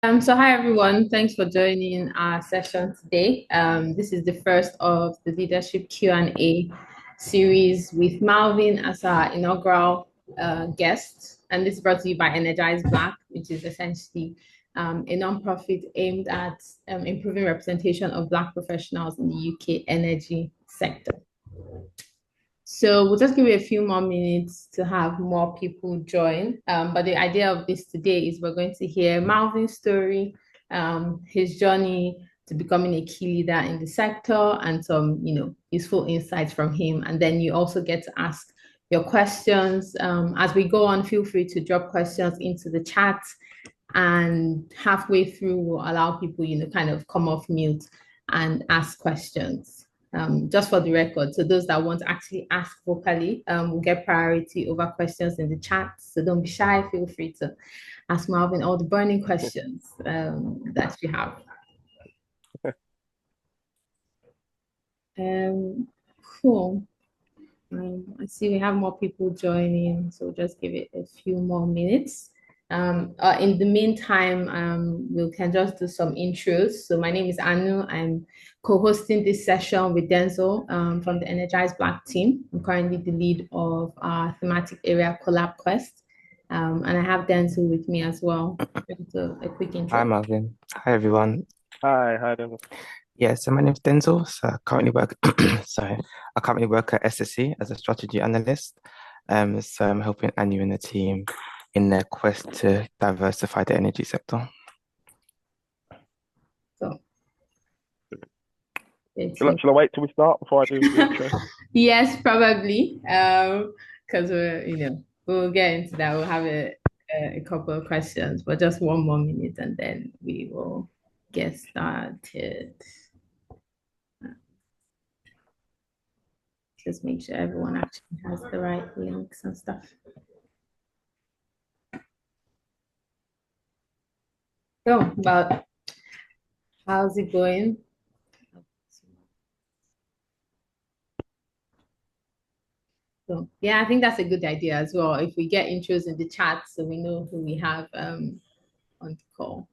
So hi everyone, thanks for joining our session today. This is the first of the leadership Q&A series with Malvin as our inaugural guest, and this is brought to you by Energyz Black, which is essentially a nonprofit aimed at improving representation of Black professionals in the UK energy sector. So we'll just give you a few more minutes to have more people join. But the idea of this today is we're going to hear Malvin's story, his journey to becoming a key leader in the sector, and some, useful insights from him. And then you also get to ask your questions. As we go on, feel free to drop questions into the chat. And halfway through, we'll allow people, kind of come off mute and ask questions. Just for the record, so those that want to actually ask vocally will get priority over questions in the chat. So don't be shy. Feel free to ask Malvin all the burning questions that you have. Cool. I see we have more people joining, so just give it a few more minutes. In the meantime, we can just do some intros. So my name is Anu. I'm co-hosting this session with Denzel from the Energyz Black team. I'm currently the lead of our thematic area Collab Quest. And I have Denzel with me as well. So a quick intro. Hi, Malvin. Hi, everyone. Hi, Denzel. Yeah, so my name's Denzel. So I currently work, sorry, I currently work at SSC as a strategy analyst. So I'm helping Anu and the team in their quest to diversify the energy sector. So, Shall I wait till we start before I do the intro? Yes, probably. Because we'll get into that. We'll have a couple of questions, but just one more minute and then we will get started. Just make sure everyone actually has the right links and stuff. So, but how's it going? So, yeah, I think that's a good idea as well. If we get intros in the chat, so we know who we have on the call.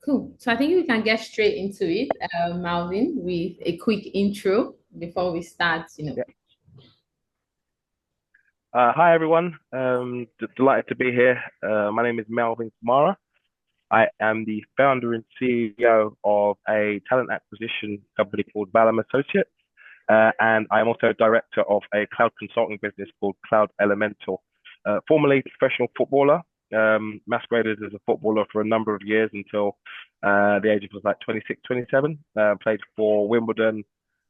Cool. So I think we can get straight into it, Malvin, with a quick intro before we start. Yeah. Hi, everyone. Delighted to be here. My name is Malvin Kamara. I am the founder and CEO of a talent acquisition company called Valum Associates. And I'm also director of a cloud consulting business called Cloud Elemental. Formerly professional footballer, masqueraded as a footballer for a number of years until the age of like 26, 27. Played for Wimbledon,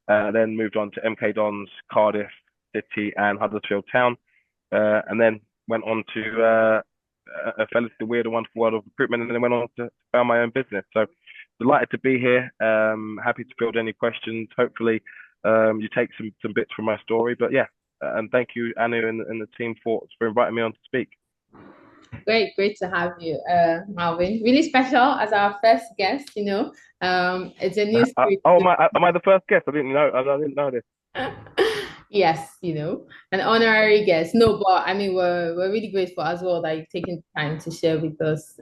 then moved on to MK Dons, Cardiff City, and Huddersfield Town, and then went on to fell into the weird and wonderful world of recruitment, and then went on to found my own business. So delighted to be here. Happy to field any questions. Hopefully, you take some bits from my story. But yeah, and thank you, Anu and the team for inviting me on to speak. Great to have you, Malvin. Really special as our first guest. It's a new series. Am I the first guest? I didn't know this. Yes, an honorary guest. No, but I mean, we're really grateful as well that you've taken time to share with us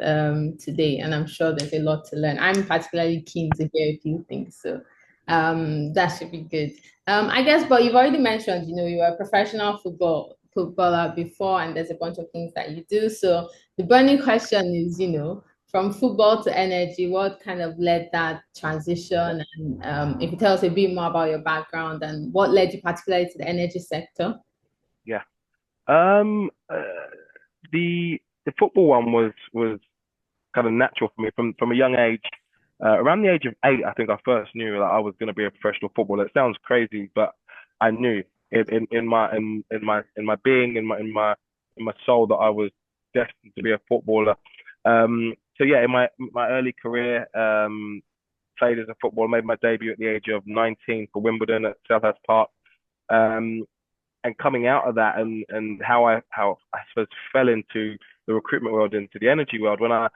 today, and I'm sure there's a lot to learn. I'm particularly keen to hear a few things, so that should be good. I guess, but you've already mentioned, you were a professional footballer before, and there's a bunch of things that you do. So the burning question is, from football to energy, what kind of led that transition? And if you tell us a bit more about your background and what led you particularly to the energy sector. Yeah. The football one was kind of natural for me from a young age. Around the age of 8, I think I first knew that I was going to be a professional footballer. It sounds crazy, but I knew in my being, in my soul, that I was destined to be a footballer. So yeah, in my early career, played as a footballer, made my debut at the age of 19 for Wimbledon at Selhurst Park. And coming out of that, and how I suppose fell into the recruitment world, into the energy world. When I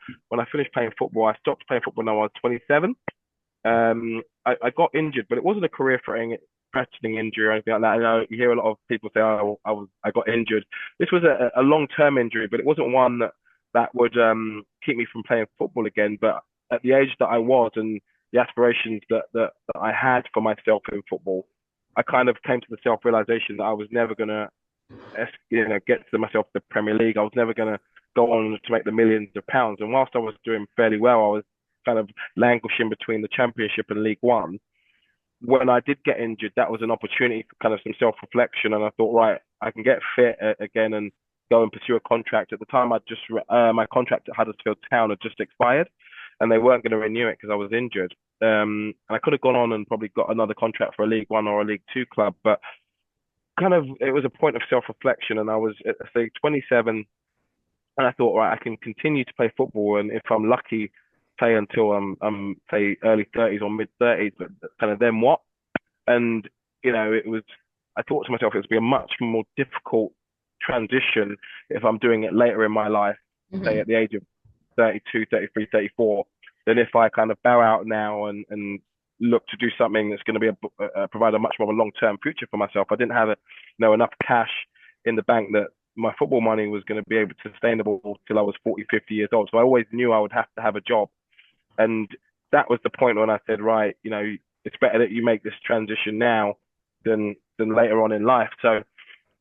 finished playing football, I stopped playing football when I was 27. I got injured, but it wasn't a career threatening injury or anything like that. I know you hear a lot of people say, "Oh, I got injured." This was a long-term injury, but it wasn't one that would keep me from playing football again. But at the age that I was and the aspirations that I had for myself in football, I kind of came to the self-realization that I was never gonna, get to myself the Premier League. I was never gonna go on to make the millions of pounds. And whilst I was doing fairly well, I was kind of languishing between the Championship and League One. When I did get injured, that was an opportunity for kind of some self-reflection, and I thought, right, I can get fit again and go and pursue a contract. At the time, my contract at Huddersfield Town had just expired, and they weren't going to renew it because I was injured. And I could have gone on and probably got another contract for a League One or a League Two club, but kind of it was a point of self-reflection, and I was at say 27, and I thought, right, I can continue to play football, and if I'm lucky, play until I'm say early 30s or mid 30s, but kind of then what? And it was. I thought to myself, it would be a much more difficult transition if I'm doing it later in my life, say at the age of 32, 33, 34, than if I kind of bow out now and look to do something that's going to be provide a much more of a long-term future for myself. I didn't have enough cash in the bank that my football money was going to be able to sustainable till I was 40, 50 years old. So I always knew I would have to have a job. And that was the point when I said, right, it's better that you make this transition now than later on in life. So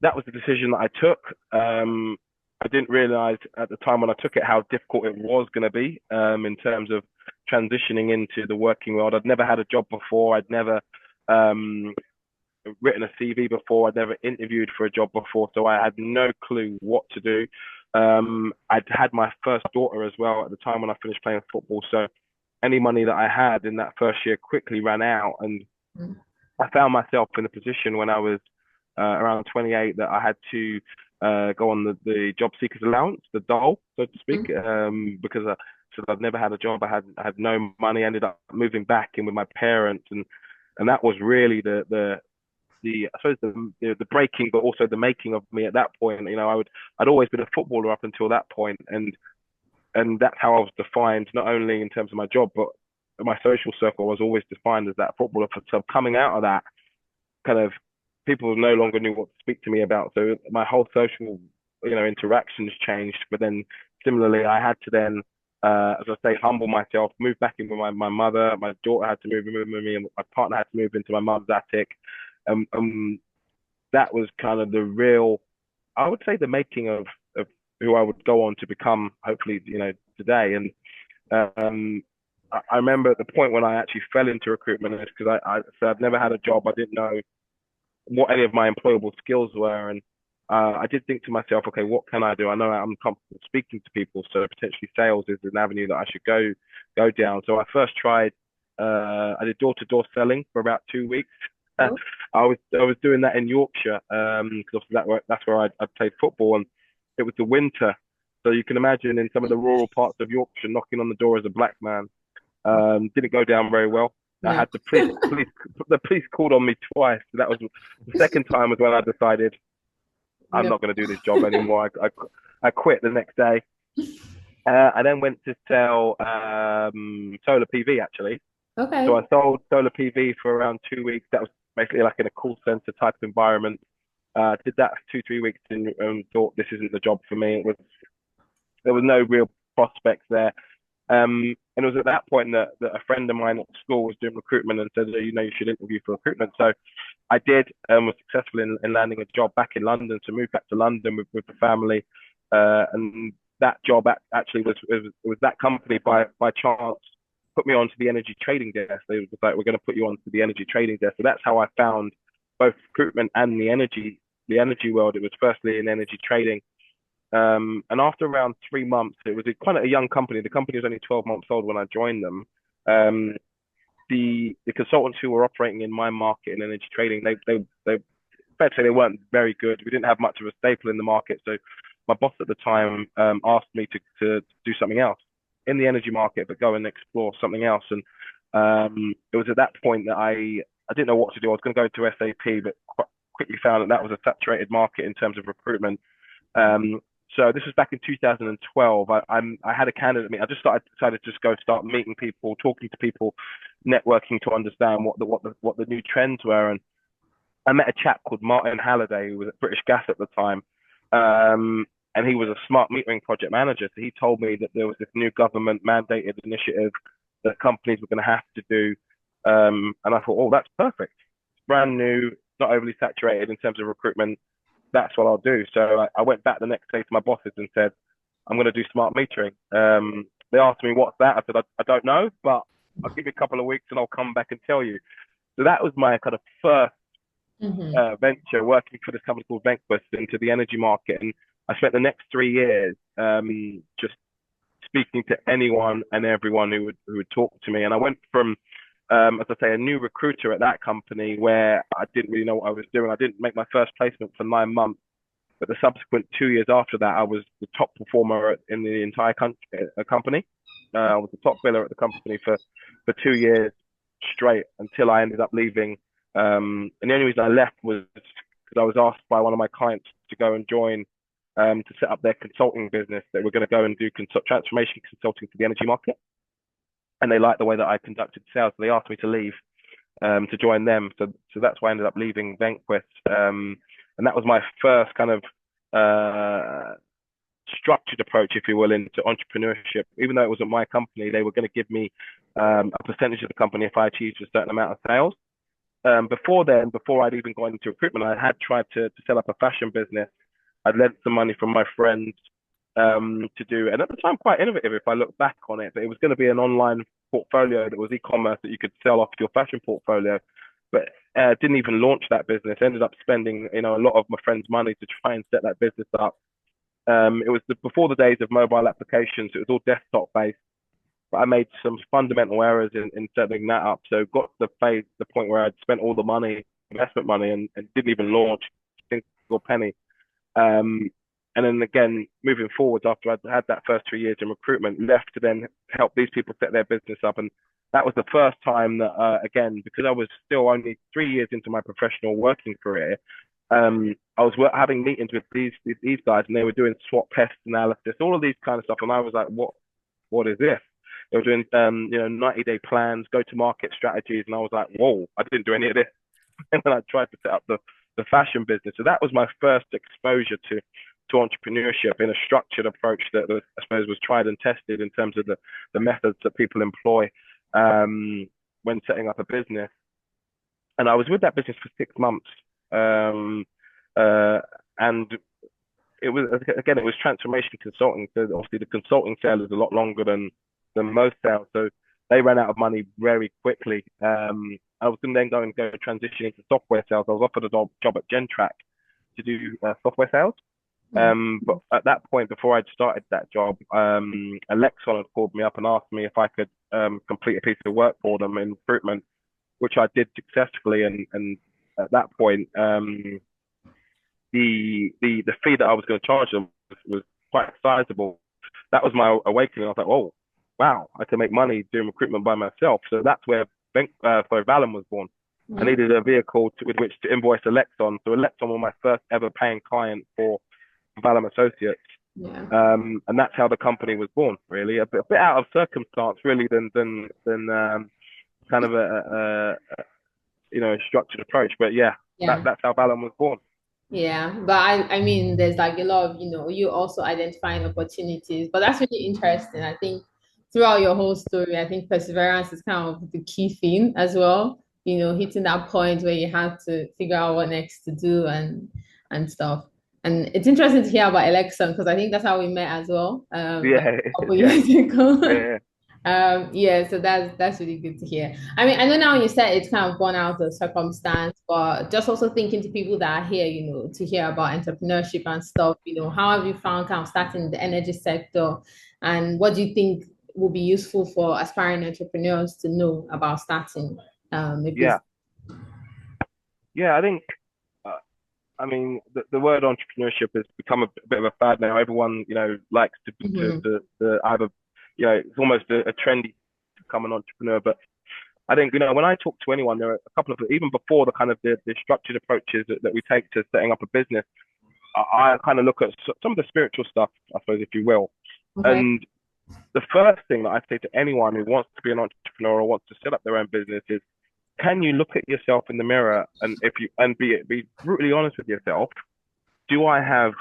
that was the decision that I took. I didn't realize at the time when I took it how difficult it was going to be in terms of transitioning into the working world. I'd never had a job before. I'd never written a CV before. I'd never interviewed for a job before. So I had no clue what to do. I'd had my first daughter as well at the time when I finished playing football. So any money that I had in that first year quickly ran out. And I found myself in a position when I was around 28 that I had to go on the job seekers allowance, the dole, so to speak, because I've never had a job. I had no money. I ended up moving back in with my parents, and that was really the I suppose the breaking, but also the making of me at that point. I'd always been a footballer up until that point, and that's how I was defined, not only in terms of my job, but my social circle was always defined as that footballer. So coming out of that, kind of people no longer knew what to speak to me about. So my whole social, interactions changed. But then similarly, I had to then, as I say, humble myself, move back in with my mother. My daughter had to move in with me, and my partner had to move into my mum's attic. That was kind of the real, I would say, the making of who I would go on to become, hopefully, today. And I remember at the point when I actually fell into recruitment, because I'd never had a job. I didn't know what any of my employable skills were. And I did think to myself, okay, what can I do? I know I'm comfortable speaking to people, so potentially sales is an avenue that I should go down. So I first tried, I did door-to-door selling for about 2 weeks. I was doing that in Yorkshire, because that's where I played football, and it was the winter. So you can imagine in some of the rural parts of Yorkshire, knocking on the door as a black man didn't go down very well. I had the police called on me twice. That was the second time was when I decided I'm not going to do this job anymore. I quit the next day. I then went to sell solar PV actually. Okay. So I sold solar PV for around 2 weeks. That was basically like in a call center type environment. Did that for 2-3 weeks and thought this isn't the job for me. There was no real prospects there. And it was at that point that a friend of mine at school was doing recruitment and said, you should interview for recruitment. So I did, was successful in landing a job back in London. So moved back to London with the family. And that job actually was that company by chance put me onto the energy trading desk. They was like, we're going to put you onto the energy trading desk. So that's how I found both recruitment and the energy world. It was firstly in energy trading. And after around 3 months, it was quite a young company. The company was only 12 months old when I joined them. The consultants who were operating in my market in energy trading, they fair to say they weren't very good. We didn't have much of a staple in the market. So my boss at the time asked me to do something else in the energy market, but go and explore something else. And it was at that point that I didn't know what to do. I was going to go to SAP, but quickly found that was a saturated market in terms of recruitment. So this was back in 2012. I had a candidate meet. I just decided to just go start meeting people, talking to people, networking to understand what the new trends were. And I met a chap called Martin Halliday, who was at British Gas at the time. And he was a smart metering project manager. So he told me that there was this new government mandated initiative that companies were going to have to do. And I thought, oh, that's perfect. It's brand new, not overly saturated in terms of recruitment. That's what I'll do. So I went back the next day to my bosses and said, I'm going to do smart metering. They asked me, what's that? I said, I don't know, but I'll give you a couple of weeks and I'll come back and tell you. So that was my kind of first venture, working for this company called Vanquist into the energy market. And I spent the next 3 years just speaking to anyone and everyone who would talk to me. And I went from, as I say, a new recruiter at that company where I didn't really know what I was doing. I didn't make my first placement for 9 months, but the subsequent 2 years after that, I was the top performer in the entire company. I was the top biller at the company for 2 years straight until I ended up leaving. And the only reason I left was because I was asked by one of my clients to go and join to set up their consulting business. They were going to go and do transformation consulting for the energy market. And they liked the way that I conducted sales. So they asked me to leave to join them. So that's why I ended up leaving Vanquist. And that was my first kind of structured approach, if you will, into entrepreneurship. Even though it wasn't my company, they were going to give me a percentage of the company if I achieved a certain amount of sales. Before then, before I'd even gone into recruitment, I had tried to set up a fashion business. I'd lent some money from my friends to do, and at the time, quite innovative if I look back on it. But it was going to be an online portfolio that was e-commerce that you could sell off your fashion portfolio. But didn't even launch that business. Ended up spending, a lot of my friends' money to try and set that business up. It was before the days of mobile applications. It was all desktop based. But I made some fundamental errors in setting that up. So got to the point where I'd spent all the money, investment money, and didn't even launch a single penny. And then again, moving forwards after I'd had that first 3 years in recruitment, left to then help these people set their business up. And that was the first time that, again, because I was still only 3 years into my professional working career, I was having meetings with these guys, and they were doing SWOT pest analysis, all of these kind of stuff. And I was like, what is this? They were doing, 90-day plans, go-to-market strategies. And I was like, whoa, I didn't do any of this. And then I tried to set up the fashion business. So that was my first exposure to entrepreneurship in a structured approach that I suppose was tried and tested in terms of the methods that people employ when setting up a business. And I was with that business for 6 months. And it was transformation consulting. So obviously the consulting sale is a lot longer than most sales. So they ran out of money very quickly. I was going to then go transition into software sales. I was offered a job at Gentrack to do software sales. But at that point, before I'd started that job, Alexon had called me up and asked me if I could complete a piece of work for them in recruitment, which I did successfully. And at that point, the fee that I was going to charge them was quite sizable. That was my awakening. I was like, oh, wow, I can make money doing recruitment by myself. So that's where Valum was born. I needed a vehicle with which to invoice Alexon. So Alexon were my first ever paying client for Valum Associates. Yeah. And that's how the company was born, really. A bit out of circumstance, really, than kind of a structured approach. But that's how Valum was born. Yeah, but I mean, there's like a lot of, you also identifying opportunities, but that's really interesting. I think throughout your whole story, I think perseverance is kind of the key theme as well, hitting that point where you have to figure out what next to do and stuff. And it's interesting to hear about Election because I think that's how we met as well. A couple years ago. So that's really good to hear. I mean, I know now you said it's kind of born out of circumstance, but just also thinking to people that are here, to hear about entrepreneurship and stuff, how have you found kind of starting in the energy sector, and what do you think will be useful for aspiring entrepreneurs to know about starting a business? I think I mean, the word entrepreneurship has become a bit of a fad now. Everyone, likes to either, it's almost a trendy to become an entrepreneur. But I think, when I talk to anyone, there are a couple of, even before the kind of the structured approaches that we take to setting up a business, I kind of look at some of the spiritual stuff, I suppose, if you will. Okay. And the first thing that I say to anyone who wants to be an entrepreneur or wants to set up their own business is can you look at yourself in the mirror and be brutally honest with yourself? Do I have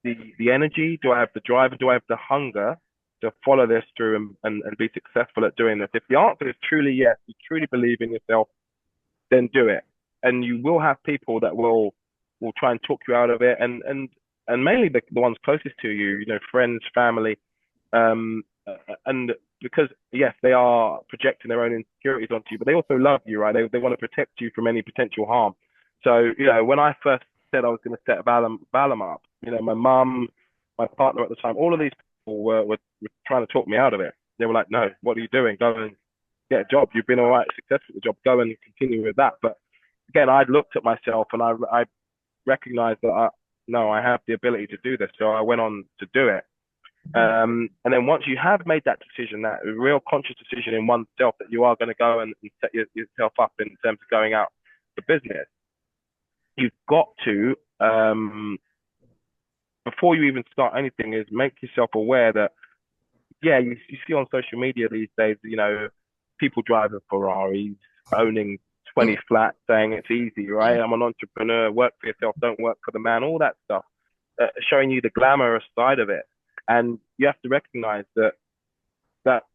the energy? Do I have the drive? Do I have the hunger to follow this through and be successful at doing this? If the answer is truly yes, you truly believe in yourself, then do it. And you will have people that will try and talk you out of it, and mainly the ones closest to you, you know, friends, family, and because yes, they are projecting their own insecurities onto you, but they also love you, right? They want to protect you from any potential harm. So, you know, when I first said I was going to set Balam up, you know, my mum, my partner at the time, all of these people were trying to talk me out of it. They were like, no, what are you doing? Go and get a job. You've been all right, successful at the job. Go and continue with that. But again, I looked at myself and I recognized that no, I have the ability to do this. So I went on to do it. And then once you have made that decision, that real conscious decision in oneself that you are going to go and set yourself up in terms of going out for business, you've got to, before you even start anything, is make yourself aware that, yeah, you see on social media these days, you know, people driving Ferraris, owning 20 flats, saying it's easy, right? I'm an entrepreneur, work for yourself, don't work for the man, all that stuff, showing you the glamorous side of it. And you have to recognize that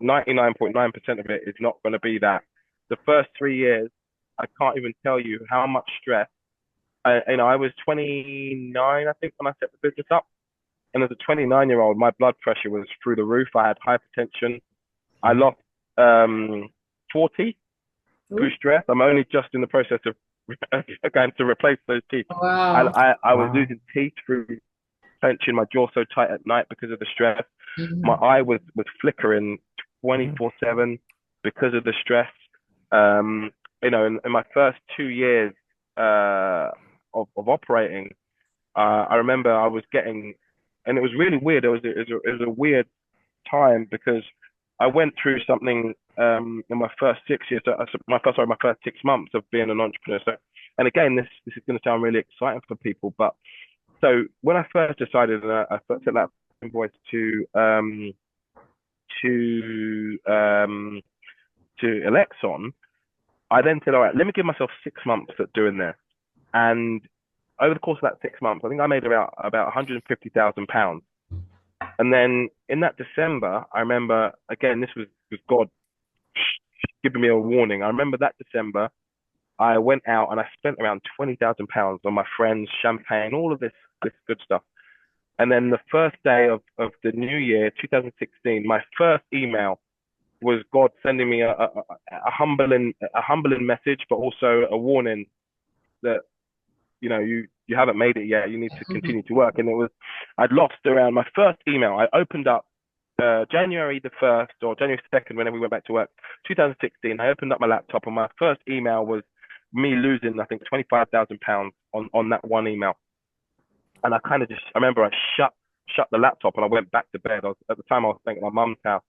99.9% of it is not going to be that. The first 3 years, I can't even tell you how much stress. You know, I was 29, I think, when I set the business up. And as a 29-year-old, my blood pressure was through the roof. I had hypertension. I lost 40 through stress. I'm only just in the process of going to replace those teeth. Wow. I was losing teeth through tension, my jaw so tight at night because of the stress. My eye was flickering 24/7 because of the stress. You know, in my first 2 years of operating, I remember I was getting, and it was really weird. It was a weird time because I went through something in my first 6 years, my first 6 months of being an entrepreneur. So, and again, this is going to sound really exciting for people, but so when I first decided, and I first sent that invoice to Elexon, I then said, all right, let me give myself 6 months at doing this. And over the course of that 6 months, I think I made about £150,000. And then in that December, I remember, again, this was God giving me a warning. I remember that December, I went out and I spent around £20,000 on my friends, champagne, all of this good stuff. And then the first day of the new year, 2016, my first email was God sending me a humbling message, but also a warning that, you know, you haven't made it yet. You need to continue to work. And I'd lost around my first email. I opened up January the 1st or January 2nd, whenever we went back to work, 2016. I opened up my laptop and my first email was me losing, I think, £25,000 on that one email. And I kind of I remember I shut the laptop and I went back to bed. At the time I was staying at my mum's house.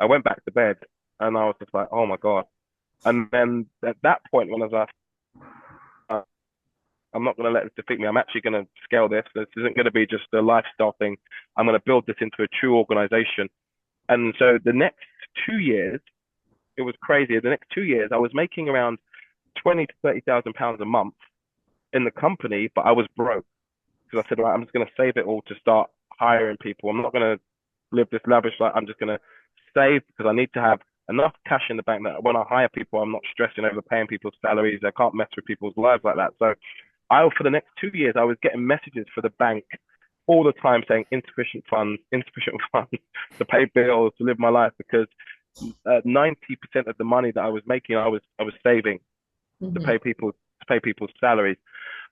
I went back to bed and I was just like, oh my God. And then at that point, when I was like, I'm not going to let this defeat me. I'm actually going to scale this. This isn't going to be just a lifestyle thing. I'm going to build this into a true organization. And so the next 2 years, it was crazy. The next 2 years, I was making around 20 to 30,000 pounds a month in the company, but I was broke because I said, right, I'm just going to save it all to start hiring people. I'm not going to live this lavish life. I'm just going to save because I need to have enough cash in the bank that when I hire people, I'm not stressing over paying people's salaries. I can't mess with people's lives like that. So for the next 2 years, I was getting messages for the bank all the time saying insufficient funds to pay bills, to live my life, because 90% of the money that I was making, I was saving to pay people's salaries.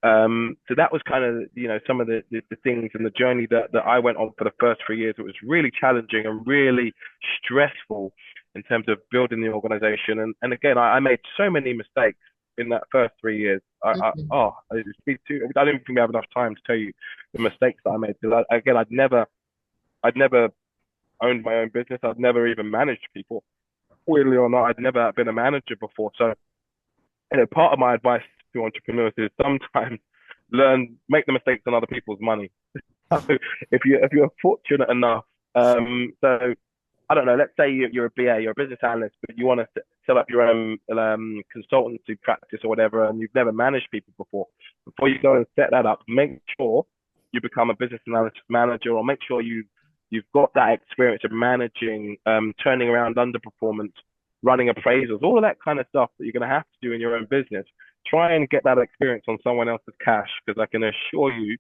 So that was kind of, you know, some of the things and the journey that I went on for the first 3 years. It was really challenging and really stressful in terms of building the organization. And again, I made so many mistakes in that first 3 years. I don't even think we have enough time to tell you the mistakes that I made. Because I'd never owned my own business. I'd never even managed people. Weirdly or not, I'd never been a manager before. So, you know, part of my advice to entrepreneurs is sometimes make the mistakes on other people's money. So if you're fortunate enough, so I don't know, let's say you're a BA, you're a business analyst, but you want to set up your own consultancy practice or whatever, and you've never managed people before you go and set that up, make sure you become a business analysis manager, or make sure you've got that experience of managing, turning around underperformance, running appraisals, all of that kind of stuff that you're going to have to do in your own business. Try and get that experience on someone else's cash, because I can assure you,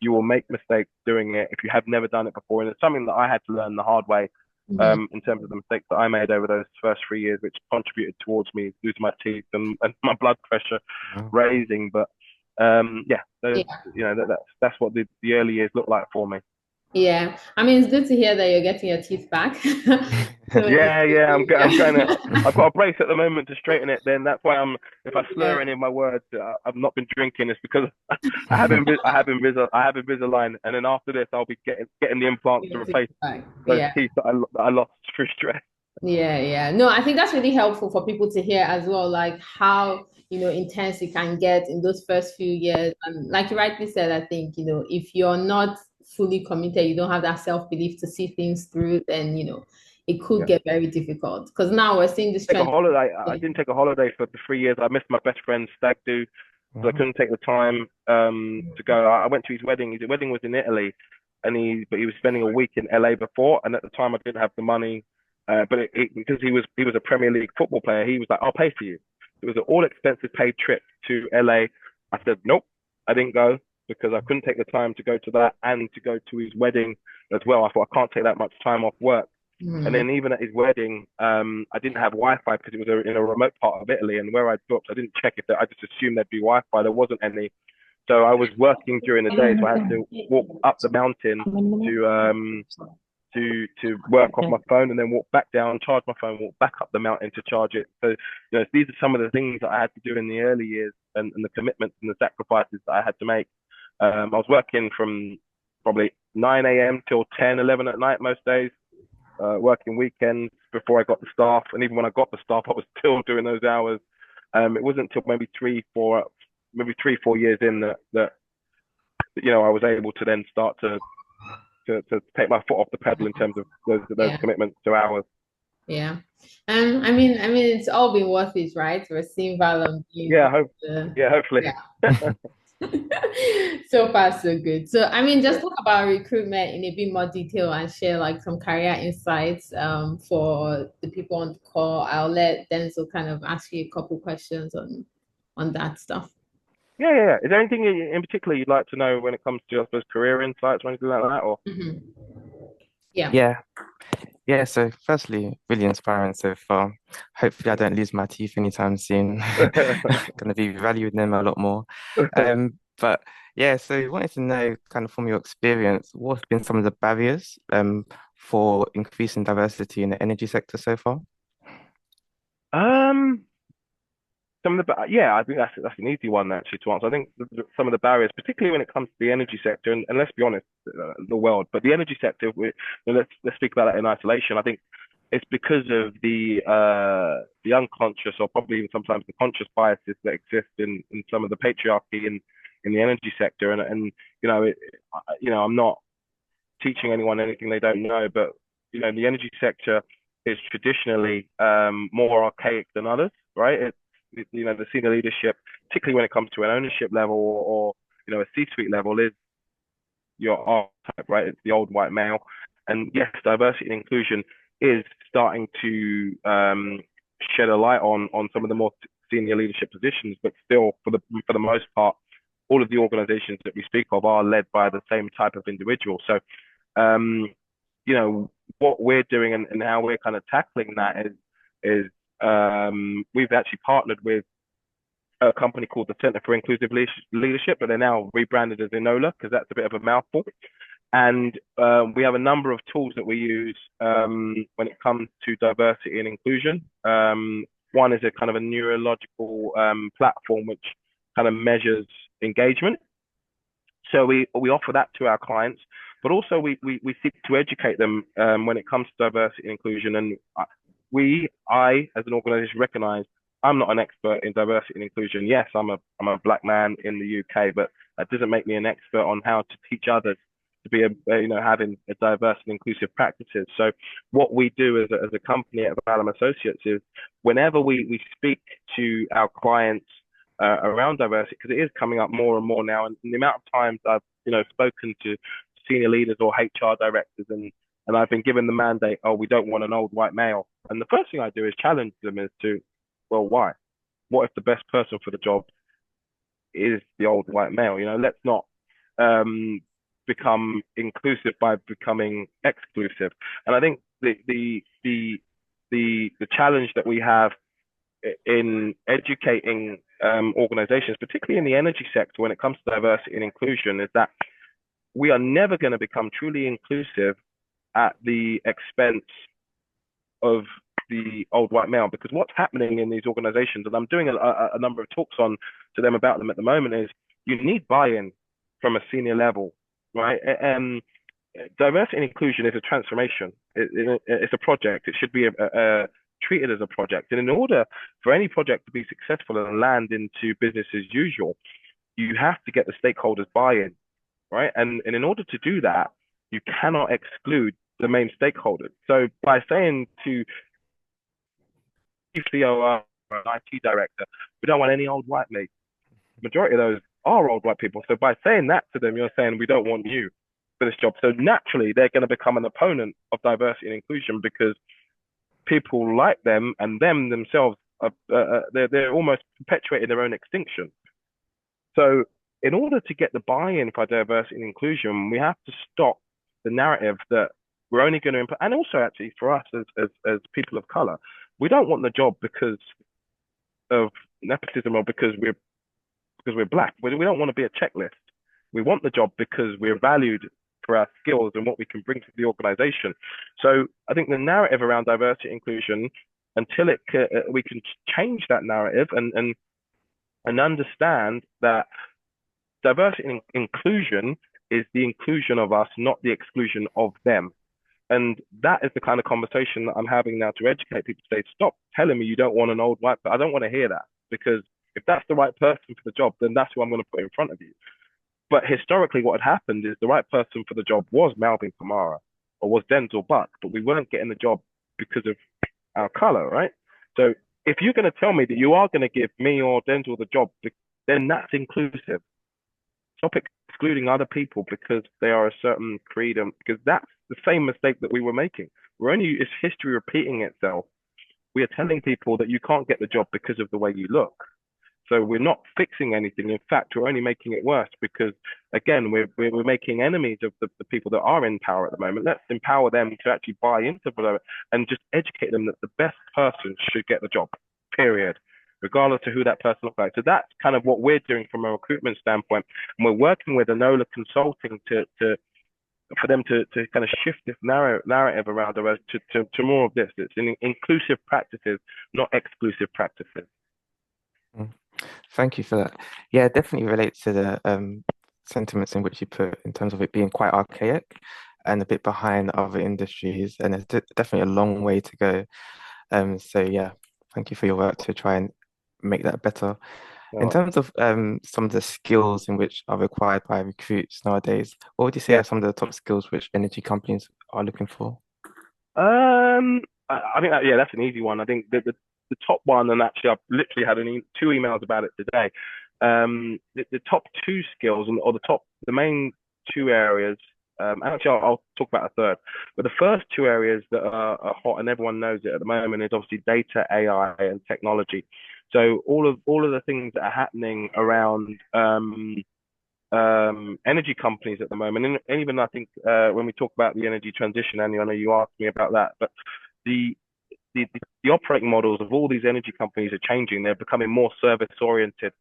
you will make mistakes doing it if you have never done it before. And it's something that I had to learn the hard way, in terms of the mistakes that I made over those first 3 years, which contributed towards me losing my teeth and my blood pressure raising. But that's what the early years looked like for me. Yeah, I mean, it's good to hear that you're getting your teeth back. I'm kind of. I've got a brace at the moment to straighten it. Then that's why if I slur any of my words, I've not been drinking. It's because I have Invisalign, and then after this, I'll be getting the implants to replace those teeth that I lost through stress. Yeah. No, I think that's really helpful for people to hear as well, like how, intense it can get in those first few years. And like you rightly said, I think, if you're not fully committed, you don't have that self-belief to see things through, then, it could get very difficult. Because now we're seeing this trend. I didn't take a holiday for the 3 years. I missed my best friend's stag do, so I couldn't take the time to go. I went to his wedding. His wedding was in Italy, but he was spending a week in LA before, and at the time I didn't have the money. But because he was a Premier League football player, he was like, "I'll pay for you." It was an all expenses paid trip to LA. I said, "Nope, I didn't go because I couldn't take the time to go to that and to go to his wedding as well." I thought I can't take that much time off work. And then even at his wedding, I didn't have Wi-Fi because it was in a remote part of Italy, and where I booked, I didn't check if I just assumed there'd be Wi-Fi. There wasn't any, so I was working during the day, so I had to walk up the mountain to work off my phone, and then walk back down, charge my phone, walk back up the mountain to charge it. So these are some of the things that I had to do in the early years, and the commitments and the sacrifices that I had to make. I was working from probably 9 a.m. till 10, 11 at night most days, working weekends before I got the staff, and even when I got the staff, I was still doing those hours. It wasn't until maybe 3-4 years in that I was able to then start to take my foot off the pedal in terms of those commitments to hours. Yeah. I mean, it's all been worth it, right? We're seeing Valum. Hopefully. Yeah. So far, so good. So, just talk about recruitment in a bit more detail and share like some career insights for the people on the call. I'll let Denzel kind of ask you a couple questions on that stuff. Yeah. Is there anything in particular you'd like to know when it comes to, I suppose, career insights or anything like that? Or Yeah. So firstly, really inspiring so far. Hopefully I don't lose my teeth anytime soon. Gonna be valuing them a lot more. But yeah, so I wanted to know kind of from your experience, what's been some of the barriers for increasing diversity in the energy sector so far? I think that's an easy one actually to answer. I think some of the barriers, particularly when it comes to the energy sector, and let's be honest, the world, but the energy sector, let's speak about that in isolation. I think it's because of the unconscious, or probably even sometimes the conscious biases that exist in some of the patriarchy in the energy sector, and I'm not teaching anyone anything they don't know, but the energy sector is traditionally more archaic than others, right? The senior leadership, particularly when it comes to an ownership level or a C-suite level, is your archetype, right? It's the old white male. And yes, diversity and inclusion is starting to shed a light on some of the more senior leadership positions, but still, for the most part, all of the organizations that we speak of are led by the same type of individual. So, what we're doing and how we're kind of tackling that is we've actually partnered with a company called the Center for Inclusive Leadership, but they're now rebranded as Enola because that's a bit of a mouthful. And we have a number of tools that we use when it comes to diversity and inclusion. One is a kind of a neurological platform which kind of measures engagement. So we offer that to our clients, but also we seek to educate them when it comes to diversity and inclusion. And I, as an organization, recognize I'm not an expert in diversity and inclusion. Yes, I'm a black man in the UK, but that doesn't make me an expert on how to teach others to be having a diverse and inclusive practices. So what we do as a company at Valum Associates is whenever we speak to our clients around diversity, because it is coming up more and more now, and the amount of times I've spoken to senior leaders or HR directors, and I've been given the mandate, oh, we don't want an old white male. And the first thing I do is challenge them as to, well, why? What if the best person for the job is the old white male? Let's not become inclusive by becoming exclusive. And I think the challenge that we have in educating organizations, particularly in the energy sector, when it comes to diversity and inclusion, is that we are never going to become truly inclusive at the expense of the old white male. Because what's happening in these organizations, and I'm doing a number of talks to them about them at the moment, is you need buy-in from a senior level, right? And diversity and inclusion is a transformation. It's a project. It should be treated as a project. And in order for any project to be successful and land into business as usual, you have to get the stakeholders buy-in, right? And in order to do that, you cannot exclude the main stakeholders. So by saying to COO or an IT director, we don't want any old white mates, the majority of those are old white people. So by saying that to them, you're saying we don't want you for this job. So naturally, they're going to become an opponent of diversity and inclusion, because people like them and them themselves are, they're almost perpetuating their own extinction. So in order to get the buy-in for diversity and inclusion, we have to stop the narrative that we're only going to, and also actually for us as people of color, we don't want the job because of nepotism or because we're black. We don't want to be a checklist. We want the job because we're valued for our skills and what we can bring to the organization. So I think the narrative around diversity and inclusion, until we can change that narrative and understand that diversity and inclusion is the inclusion of us, not the exclusion of them. And that is the kind of conversation that I'm having now to educate people to say, stop telling me you don't want an old white person. I don't want to hear that, because if that's the right person for the job, then that's who I'm going to put in front of you. But historically, what had happened is the right person for the job was Malvin Kamara or was Denzel Buck, but we weren't getting the job because of our color, right? So if you're going to tell me that you are going to give me or Denzel the job, then that's inclusive. Stop excluding other people because they are a certain creed, because that's the same mistake that we were making. It's history repeating itself. We are telling people that you can't get the job because of the way you look. So we're not fixing anything. In fact, we're only making it worse, because again, we're making enemies of the people that are in power at the moment. Let's empower them to actually buy into it and just educate them that the best person should get the job, period, regardless of who that person looks like. So that's kind of what we're doing from a recruitment standpoint. And we're working with Enola Consulting for them to kind of shift this narrative around to more of this. It's in inclusive practices, not exclusive practices. Thank you for that. Yeah, it definitely relates to the sentiments in which you put in terms of it being quite archaic and a bit behind other industries, and it's definitely a long way to go. So yeah, thank you for your work to try and make that better. In terms of some of the skills in which are required by recruits nowadays, what would you say are some of the top skills which energy companies are looking for? I think that's an easy one. I think the top one, and actually I've literally had two emails about it today. The top two skills, or the main two areas. Actually, I'll talk about a third. But the first two areas that are hot and everyone knows it at the moment is obviously data, AI, and technology. So all of the things that are happening around energy companies at the moment, and even I think when we talk about the energy transition, Annie, I know you asked me about that, but the operating models of all these energy companies are changing. They're becoming more service oriented.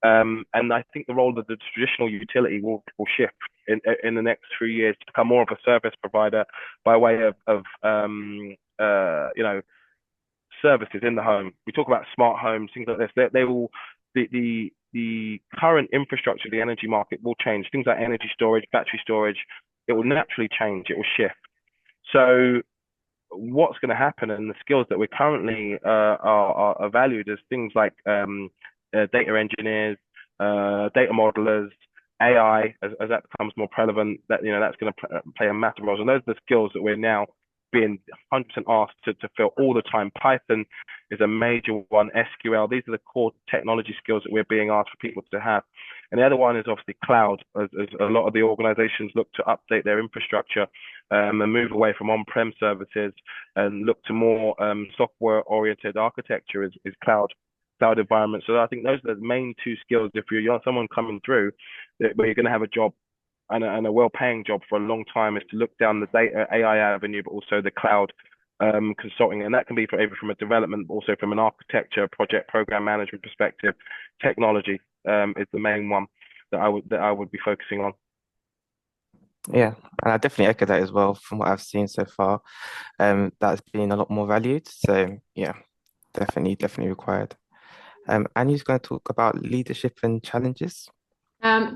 And I think the role of the traditional utility will shift in the next 3 years to become more of a service provider by way of services in the home. We talk about smart homes, things like this. They will the current infrastructure of the energy market will change. Things like energy storage, battery storage, it will naturally change. It will shift. So what's going to happen, and the skills that we currently are valued as things like data engineers, data modelers, AI, as that becomes more prevalent, that that's going to play a massive role. And those are the skills that we're now being 100% asked to fill all the time. Python is a major one. SQL. These are the core technology skills that we're being asked for people to have. And the other one is obviously cloud, as a lot of the organizations look to update their infrastructure and move away from on-prem services and look to more software-oriented architecture is cloud environment. So I think those are the main two skills. If you're someone coming through where you're going to have a job and a well-paying job for a long time, is to look down the data AI avenue, but also the cloud consulting, and that can be either from a development, but also from an architecture, project, program management perspective. Technology is the main one that I would be focusing on. Yeah, and I definitely echo that as well from what I've seen so far. That's been a lot more valued. So yeah, definitely required. Annie's going to talk about leadership and challenges. I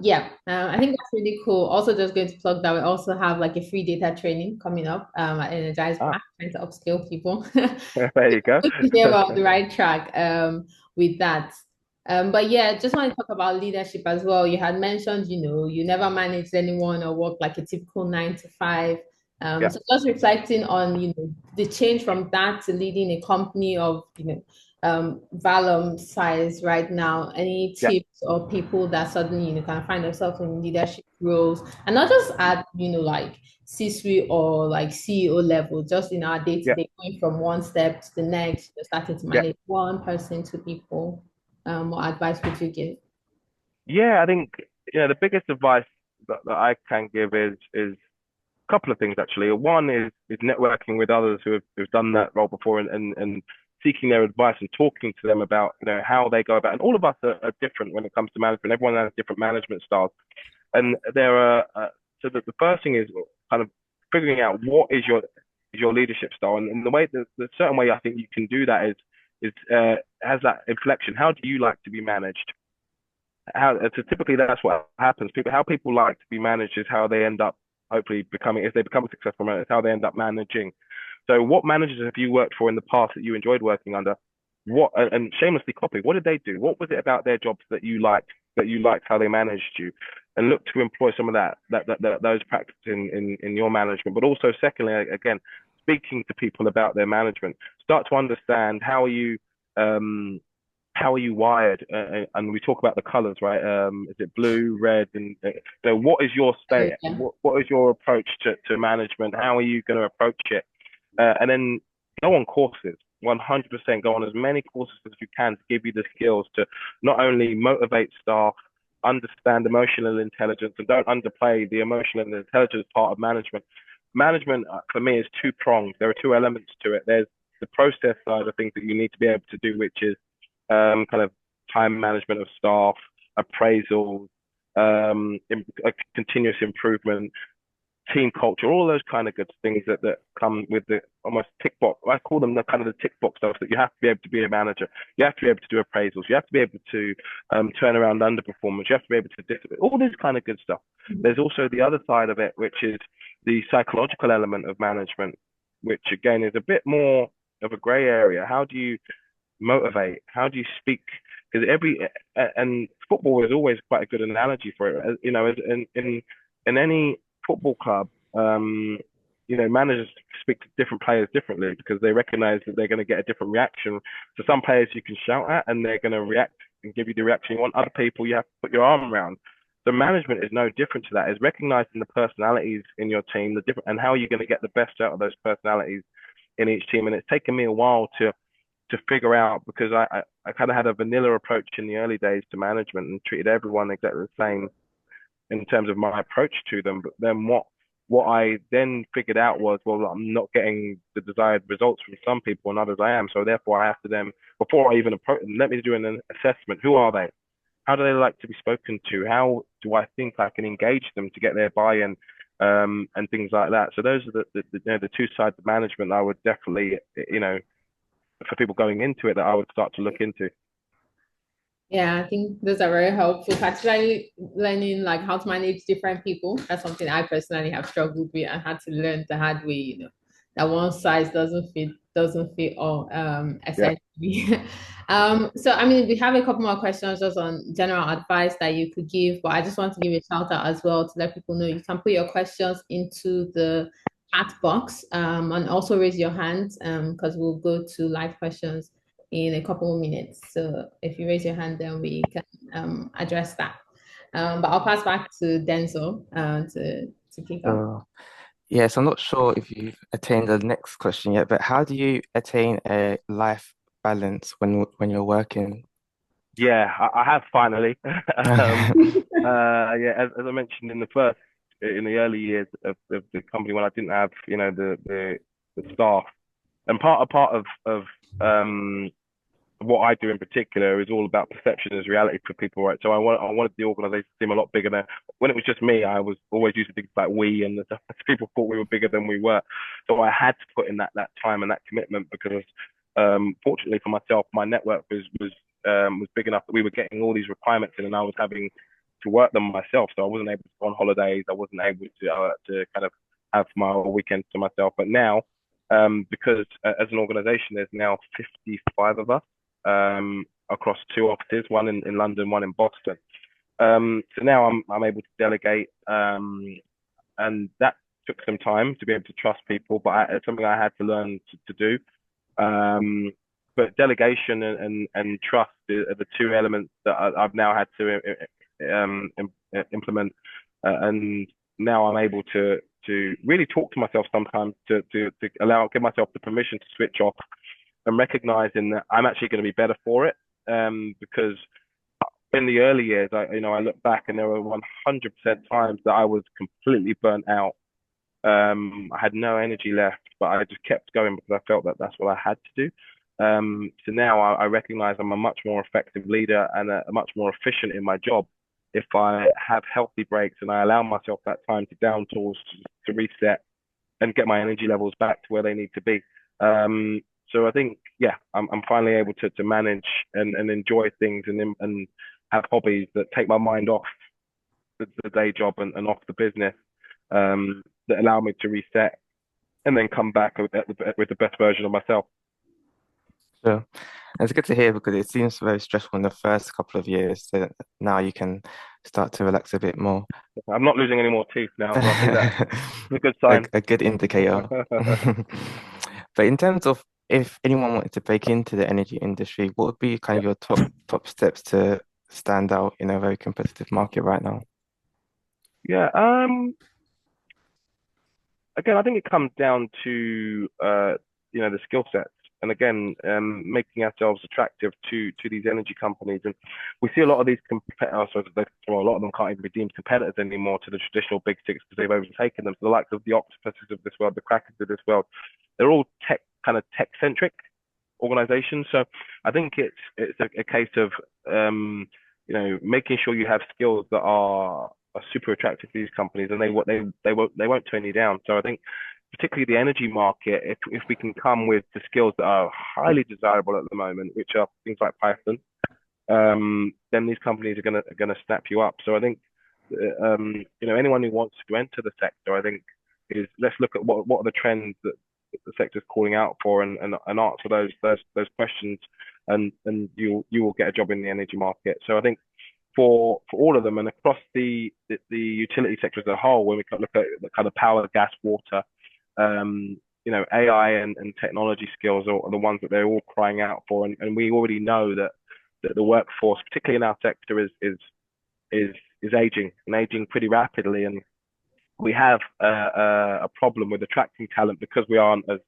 think that's really cool. Also, just going to plug that we also have like a free data training coming up at Energyz Black, trying to upskill people. There you go. We're on the right track with that. But yeah, just want to talk about leadership as well. You had mentioned, you never managed anyone or worked like a typical 9 to 5. Yeah. So just reflecting on, the change from that to leading a company of, Valum size right now. Any Yeah. tips or people that suddenly, kind of find themselves in leadership roles, and not just at, like C-suite or like CEO level, just in our day-to-day, going from one step to the next, starting to manage one person, two people. What advice would you give? Yeah, I think the biggest advice that I can give is a couple of things actually. One is networking with others who've done that role before and seeking their advice and talking to them about how they go about. And all of us are different when it comes to management. Everyone has different management styles, and there are so the first thing is kind of figuring out what is your leadership style, and the way the certain way I think you can do that is has that inflection. How do you like to be managed? So typically that's what happens. How people like to be managed is how they end up hopefully becoming, if they become a successful manager, it's how they end up managing. So what managers have you worked for in the past that you enjoyed working under? What, and shamelessly copy, what did they do? What was it about their jobs that you liked how they managed you? And look to employ some of those practices in your management. But also secondly, again, speaking to people about their management, start to understand how are you wired? And we talk about the colors, right? Is it blue, red, and so what is your state? Yeah. What is your approach to management? How are you going to approach it? And then go on courses. 100% go on as many courses as you can to give you the skills to not only motivate staff, understand emotional intelligence, and don't underplay the emotional and intelligence part of management. Management for me is two-pronged. There are two elements to it. There's the process side of things that you need to be able to do, which is kind of time management of staff, appraisals, continuous improvement, team culture, all those kind of good things that come with the almost tick box. I call them the kind of the tick box stuff that you have to be able to be a manager. You have to be able to do appraisals. You have to be able to turn around underperformance. You have to be able to discipline, all this kind of good stuff. There's also the other side of it, which is the psychological element of management, which again is a bit more of a gray area. How do you motivate? How do you speak? Because and football is always quite a good analogy for it. In any football club, managers speak to different players differently because they recognize that they're going to get a different reaction. So some players you can shout at and they're going to react and give you the reaction you want. Other people you have to put your arm around. So management is no different to that. It's recognizing the personalities in your team, and how you're going to get the best out of those personalities in each team. And it's taken me a while to figure out, because I kind of had a vanilla approach in the early days to management and treated everyone exactly the same in terms of my approach to them. But then what I then figured out was, well, I'm not getting the desired results from some people and others I am. So therefore I have to then, before I even approach them, let me do an assessment. Who are they? How do they like to be spoken to? How do I think I can engage them to get their buy-in and things like that? So those are the two sides of management I would definitely, for people going into it, that I would start to look into. Yeah, I think those are very helpful, particularly learning like how to manage different people. That's something I personally have struggled with and had to learn the hard way, that one size doesn't doesn't fit all, essentially. So I mean, we have a couple more questions just on general advice that you could give, but I just want to give a shout out as well to let people know you can put your questions into the chat box, and also raise your hand, because we'll go to live questions in a couple of minutes. So if you raise your hand, then we can address that. But I'll pass back to Denzel to kick off. So, yes, I'm not sure if you've attained the next question yet, but how do you attain a life balance when you're working? Yeah, I have finally. Yeah, as I mentioned in the early years of the company when I didn't have, the staff, and part of what I do in particular is all about perception as reality for people, right? So I wanted the organization to seem a lot bigger than when it was just me. I was always using things like we, and people thought we were bigger than we were. So I had to put in that time and that commitment because, fortunately for myself, my network was big enough that we were getting all these requirements in, and I was having to work them myself. So I wasn't able to go on holidays. I wasn't able to kind of have my weekends to myself. But now, because as an organization, there's now 55 of us. Across 2 offices, one in London, one in Boston. So now I'm able to delegate, and that took some time to be able to trust people, but it's something I had to learn to do. But delegation and trust are the 2 elements that I've now had to implement, and now I'm able to really talk to myself sometimes to give myself the permission to switch off, and recognizing that I'm actually going to be better for it, because in the early years, I look back and there were 100% times that I was completely burnt out. I had no energy left, but I just kept going because I felt that that's what I had to do. So now I recognize I'm a much more effective leader and a much more efficient in my job if I have healthy breaks and I allow myself that time to down tools to reset and get my energy levels back to where they need to be. So I think, yeah, I'm finally able to manage and enjoy things and have hobbies that take my mind off the day job and off the business, that allow me to reset and then come back with the best version of myself. Sure. And it's good to hear because it seems very stressful in the first couple of years. So now you can start to relax a bit more. I'm not losing any more teeth now, so I think that's a good sign. A good indicator. But in terms of if anyone wanted to break into the energy industry, what would be kind of your top steps to stand out in a very competitive market right now? Yeah. Again, I think it comes down to the skill sets, and again, making ourselves attractive to these energy companies. And we see a lot of these competitors, a lot of them can't even be deemed competitors anymore to the traditional big six because they've overtaken them. So the likes of the Octopuses of this world, the Crackers of this world, they're all tech-centric organizations. So I think it's a case of making sure you have skills that are super attractive to these companies, and they won't turn you down. So I think particularly the energy market, if we can come with the skills that are highly desirable at the moment, which are things like Python, then these companies are gonna snap you up. So I think anyone who wants to enter the sector, I think let's look at what are the trends that the sector's calling out for and answer those questions, and you will get a job in the energy market. So I think for all of them and across the utility sector as a whole, when we look at the kind of power, gas, water, AI and technology skills are the ones that they're all crying out for, and we already know that the workforce, particularly in our sector, is aging pretty rapidly, and we have a problem with attracting talent because we aren't as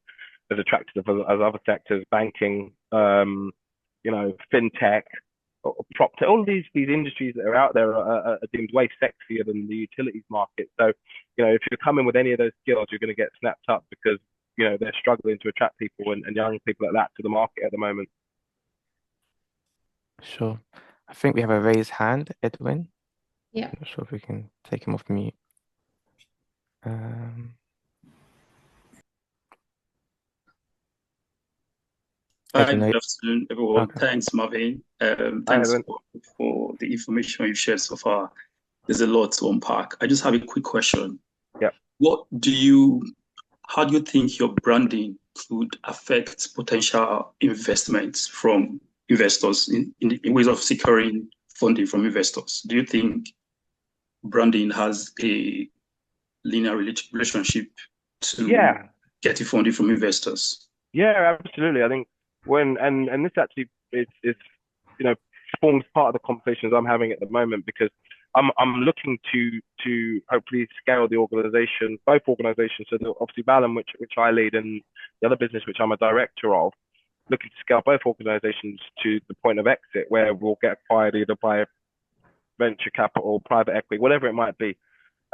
attractive as other sectors, banking, fintech, prop tech. All of these industries that are out there are deemed way sexier than the utilities market. So, if you're coming with any of those skills, you're going to get snapped up because they're struggling to attract people and young people like that to the market at the moment. Sure. I think we have a raised hand, Edwin. Yeah. I'm not sure if we can take him off mute. Hi, good afternoon, everyone. Okay. Thanks, Marvin. Thanks for the information you've shared so far. There's a lot to unpack. I just have a quick question. Yeah. How do you think your branding could affect potential investments from investors in ways of securing funding from investors? Do you think branding has a linear relationship to getting funding from investors? Yeah, absolutely. I think and this actually is forms part of the conversations I'm having at the moment, because I'm looking to hopefully scale the organization, both organizations. So obviously Balham, which I lead, and the other business which I'm a director of, looking to scale both organizations to the point of exit where we'll get acquired either by venture capital, private equity, whatever it might be.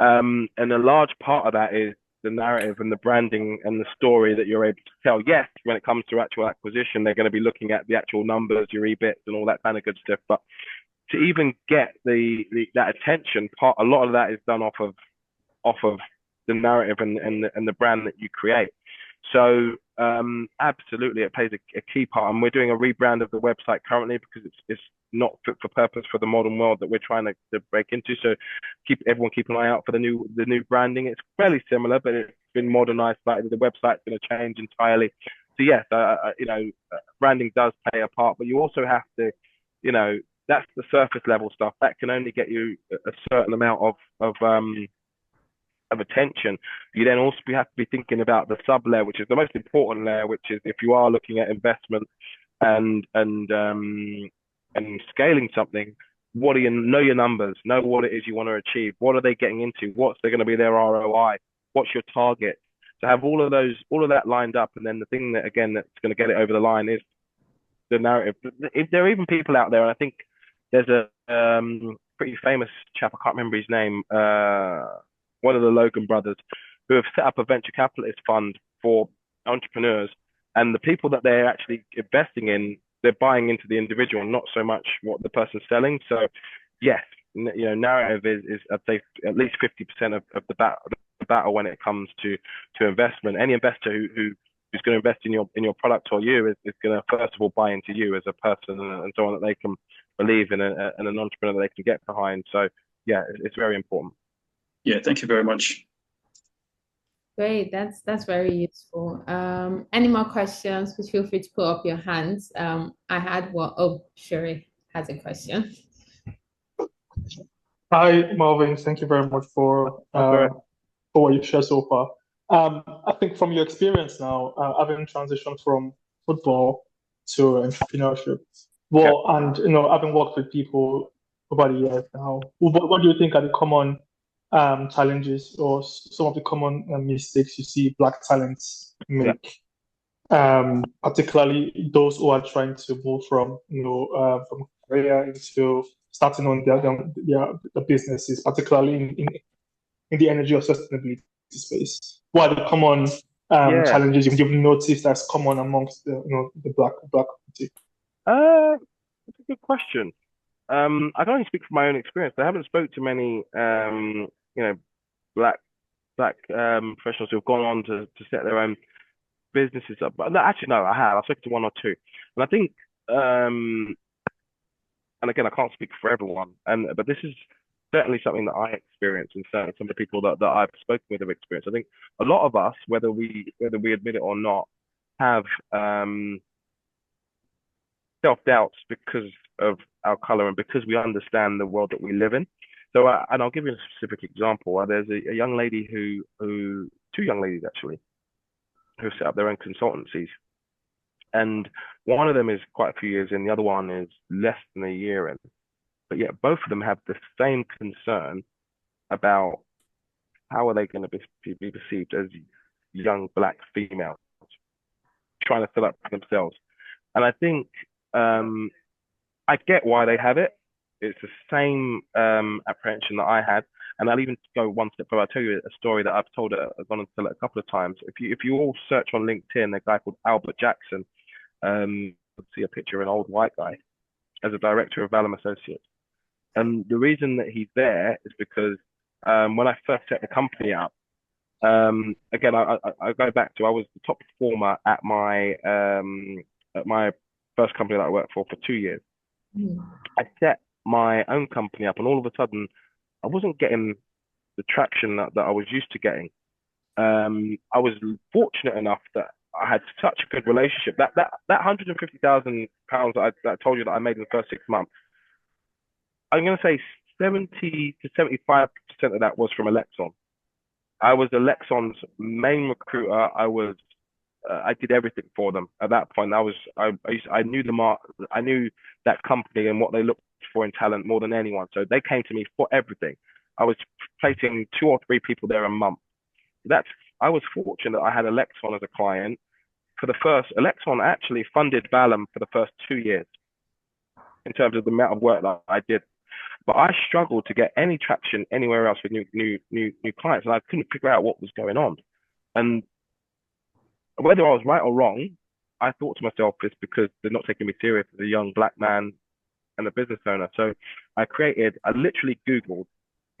And a large part of that is the narrative and the branding and the story that you're able to tell. Yes, when it comes to actual acquisition, they're going to be looking at the actual numbers, your EBITs and all that kind of good stuff. But to even get that attention, a lot of that is done off of the narrative and the brand that you create. So absolutely, it plays a key part. And we're doing a rebrand of the website currently because it's not fit for purpose for the modern world that we're trying to break into. So everyone keep an eye out for the new branding. It's fairly similar, but it's been modernized slightly. The website's going to change entirely. So yes, branding does play a part, but you also have to, that's the surface level stuff that can only get you a certain amount of attention. You then also have to be thinking about the sub layer, which is the most important layer, which is if you are looking at investment and scaling something, what do you know your numbers, know what it is you want to achieve, what are they getting into, what's going to be their ROI, what's your target. To have all of that lined up, and then the thing that again that's going to get it over the line is the narrative. If there are even people out there, and I think there's a pretty famous chap, I can't remember his name, one of the Logan brothers, who have set up a venture capitalist fund for entrepreneurs, and the people that they're actually investing in, they're buying into the individual, not so much what the person's selling. So yes, narrative is I'd say at least 50% of the battle when it comes to investment. Any investor who's going to invest in your product or you is going to first of all buy into you as a person and so on, that they can believe in an entrepreneur that they can get behind. So yeah, it's very important. Yeah, thank you very much. Great, that's very useful. Any more questions? Please feel free to put up your hands. I had one. Oh, Sherry has a question. Hi, Malvin. Thank you very much for what you've shared so far. I think from your experience now, having transitioned from football to entrepreneurship, and having worked with people over the years now, what do you think are the common challenges or some of the common mistakes you see Black talents make? Particularly those who are trying to move from career into starting on their businesses, particularly in the energy or sustainability space. What are the common challenges you've noticed that's common amongst the black community? That's a good question. I can only speak from my own experience. I haven't spoke to many black professionals who've gone on to set their own businesses up. But actually, no, I have. I've spoken to one or two, and I think and again, I can't speak for everyone, but this is certainly something that I experience, and certainly some of the people that I've spoken with have experienced. I think a lot of us, whether we admit it or not, have self-doubts because of our color and because we understand the world that we live in. So, and I'll give you a specific example. There's a young lady two young ladies actually, who set up their own consultancies. And one of them is quite a few years in, the other one is less than a year in. But yet both of them have the same concern about how are they going to be perceived as young black females trying to fill up for themselves. And I think I get why they have it. It's the same apprehension that I had. And I'll even go one step further. I'll tell you a story that I've gone on to tell it a couple of times. If you all search on LinkedIn, a guy called Albert Jackson, you'll see a picture of an old white guy as a director of Balham Associates. And the reason that he's there is because when I first set the company up, again, I go back to I was the top performer at my first company that I worked for 2 years. I set my own company up, and all of a sudden, I wasn't getting the traction that I was used to getting. I was fortunate enough that I had such a good relationship. That £150,000 that I told you that I made in the first 6 months, I'm going to say 70 to 75% of that was from Alexon. I was Alexon's main recruiter. I did everything for them at that point. I knew I knew that company and what they looked for in talent more than anyone. So they came to me for everything. I was placing 2 or 3 people there a month. I was fortunate that I had Alexon as a client. Alexon actually funded Valum for the first 2 years in terms of the amount of work that I did. But I struggled to get any traction anywhere else with new clients, and I couldn't figure out what was going on. And whether I was right or wrong, I thought to myself, it's because they're not taking me serious as a young black man and a business owner. So I literally Googled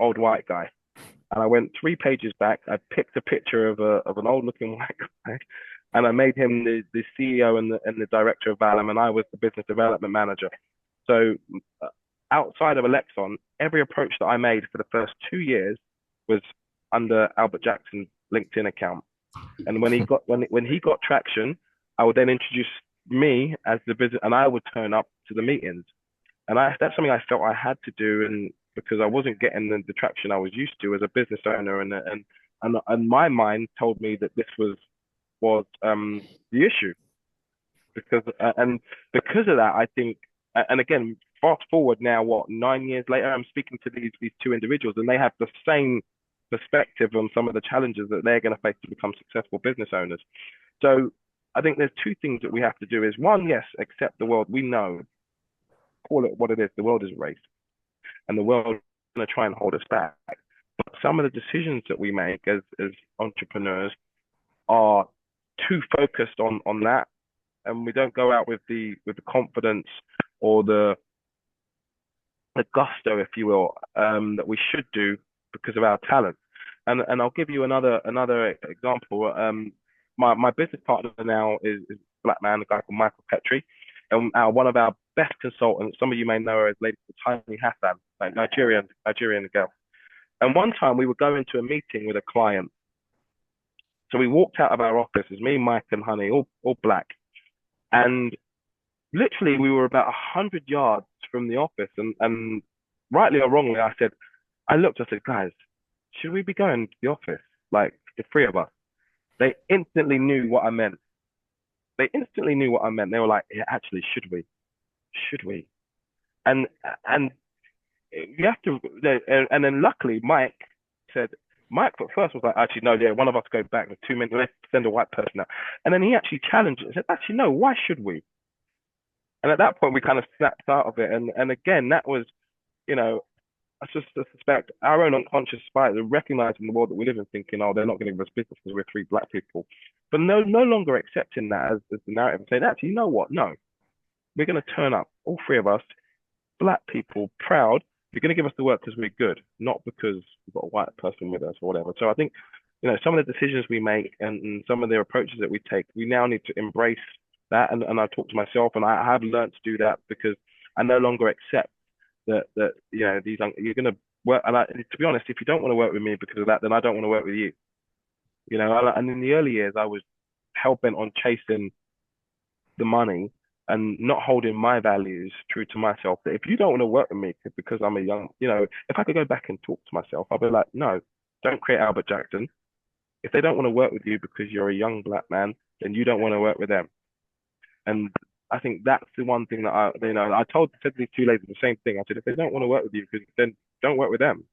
old white guy, and I went 3 pages back. I picked a picture of an old looking white guy, and I made him the CEO and the director of Valum, and I was the business development manager. So outside of Alexon, every approach that I made for the first 2 years was under Albert Jackson's LinkedIn account. And when he got traction, I would then introduce me as the business, and I would turn up to the meetings. And that's something I felt I had to do, and because I wasn't getting the traction I was used to as a business owner, and my mind told me that this was the issue, because of that, I think, and again, fast forward now, 9 years later, I'm speaking to these 2 individuals, and they have the same perspective on some of the challenges that they're going to face to become successful business owners. So I think there's 2 things that we have to do. Is one, yes, accept the world. We know, call it what it is. The world is racist, and the world is going to try and hold us back. But some of the decisions that we make as entrepreneurs are too focused on that, and we don't go out with the confidence or the gusto, if you will, that we should do because of our talent. And I'll give you another example. My business partner now is a black man, a guy called Michael Petrie, and one of our best consultants. Some of you may know her as Lady Tiny Hassan, like Nigerian girl. And one time we were going to a meeting with a client. So we walked out of our office, it was me, Mike, and Honey, all black, and literally we were about 100 yards from the office, and rightly or wrongly, I said, guys, should we be going to the office? Like, the 3 of us. They instantly knew what I meant. They were like, yeah, actually, should we? And you have to, and then luckily Mike at first was like, actually, no, yeah, one of us go back with 2 minutes, let's send a white person out. And then he actually challenged it and said, actually, no, why should we? And at that point, we kind of snapped out of it. And again, that was, I suspect our own unconscious bias, recognizing the world that we live in, thinking, oh, they're not going to give us business because we're 3 black people. But no longer accepting that as the narrative and saying, actually, you know what? No, we're going to turn up, all 3 of us, black people, proud. You're going to give us the work because we're good, not because we've got a white person with us or whatever. So I think, some of the decisions we make and some of the approaches that we take, we now need to embrace that. And I talk to myself, and I have learned to do that because I no longer accept that you're going to work. And to be honest, if you don't want to work with me because of that, then I don't want to work with you. And in the early years, I was hell-bent on chasing the money and not holding my values true to myself. That if you don't want to work with me because I'm a young, if I could go back and talk to myself, I'll be like, no, don't create Albert Jackson. If they don't want to work with you because you're a young black man, then you don't want to work with them. And I think that's the one thing that I said to these 2 ladies the same thing. I said, if they don't want to work with you, then don't work with them.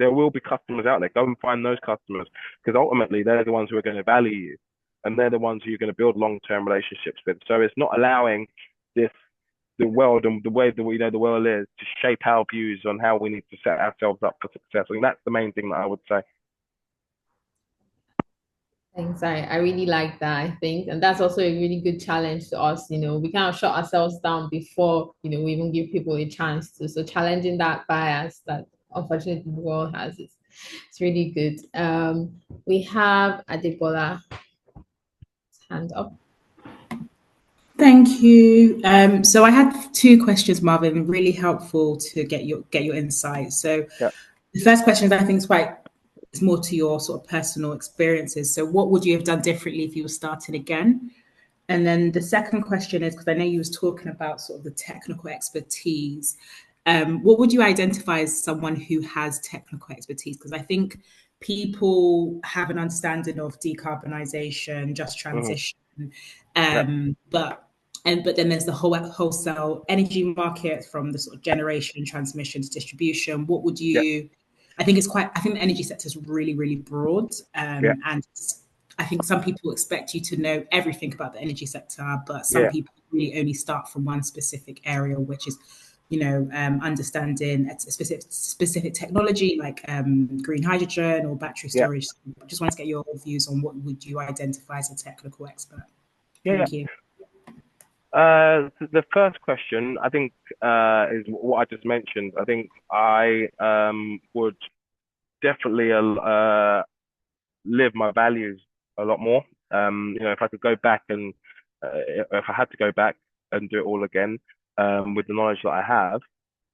There will be customers out there. Go and find those customers, because ultimately they're the ones who are going to value you, and they're the ones who you're going to build long-term relationships with. So it's not allowing the world and the way that we know the world is to shape our views on how we need to set ourselves up for success. I think that's the main thing that I would say. Thanks. I really like that, I think. And that's also a really good challenge to us. We kind of shut ourselves down before, we even give people a chance to. So challenging that bias that unfortunately the world has, it's really good. We have Adebola hand up. Thank you. So I had 2 questions, Marvin, really helpful to get your insight. So The first question is, I think, is quite it's more to your sort of personal experiences. So what would you have done differently if you were starting again? And then the second question is, because I know you was talking about sort of the technical expertise, what would you identify as someone who has technical expertise? Because I think people have an understanding of decarbonisation, just transition, but then there's the whole wholesale energy market, from the sort of generation, transmission to distribution. What would you? I think the energy sector is really, really broad, and I think some people expect you to know everything about the energy sector, but some people really only start from one specific area, which is, understanding a specific technology like green hydrogen or battery storage. I just wanted to get your views on what would you identify as a technical expert. Thank you. The first question, I think, is what I just mentioned. I think I would definitely live my values a lot more. If I could go back and if I had to go back and do it all again, with the knowledge that I have,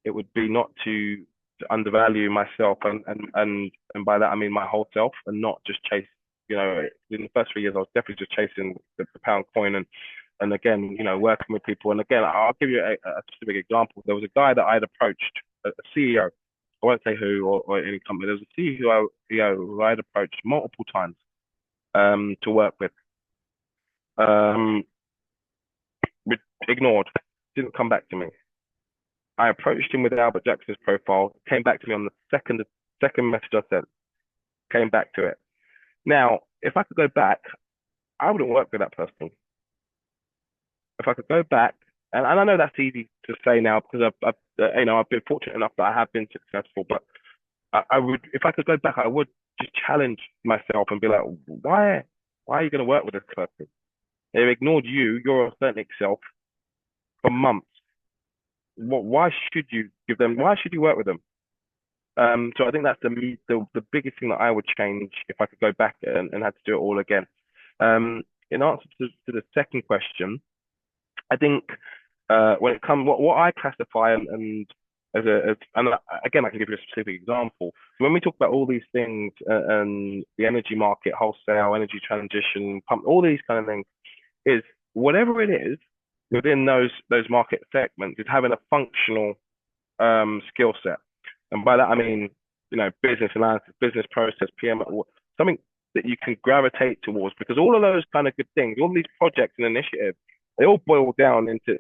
it would be not to undervalue myself, and by that I mean my whole self, and not just chase. In the first 3 years, I was definitely just chasing the pound coin, and again, working with people. And again, I'll give you a specific example. There was a guy that I had approached, a CEO. I won't say who or any company. There was a CEO who I had approached multiple times to work with. Ignored, didn't come back to me. I approached him with Albert Jackson's profile, came back to me on the second message I sent, came back to it. Now, if I could go back, I wouldn't work with that person. If I could go back, and I know that's easy to say now because I've been fortunate enough that I have been successful, but I would, if I could go back, I would just challenge myself and be like, why are you going to work with this person? They've ignored you, your authentic self, for months. Why should you work with them? So I think that's the biggest thing that I would change if I could go back and had to do it all again. In answer to the second question, I think when it comes, what I classify and again, I can give you a specific example. So when we talk about all these things and the energy market, wholesale, energy transition, pump, all these kind of things, is whatever it is within those market segments is having a functional skill set. And by that I mean, business analysis, business process, PM, something that you can gravitate towards, because all of those kind of good things, all these projects and initiatives, they all boil down into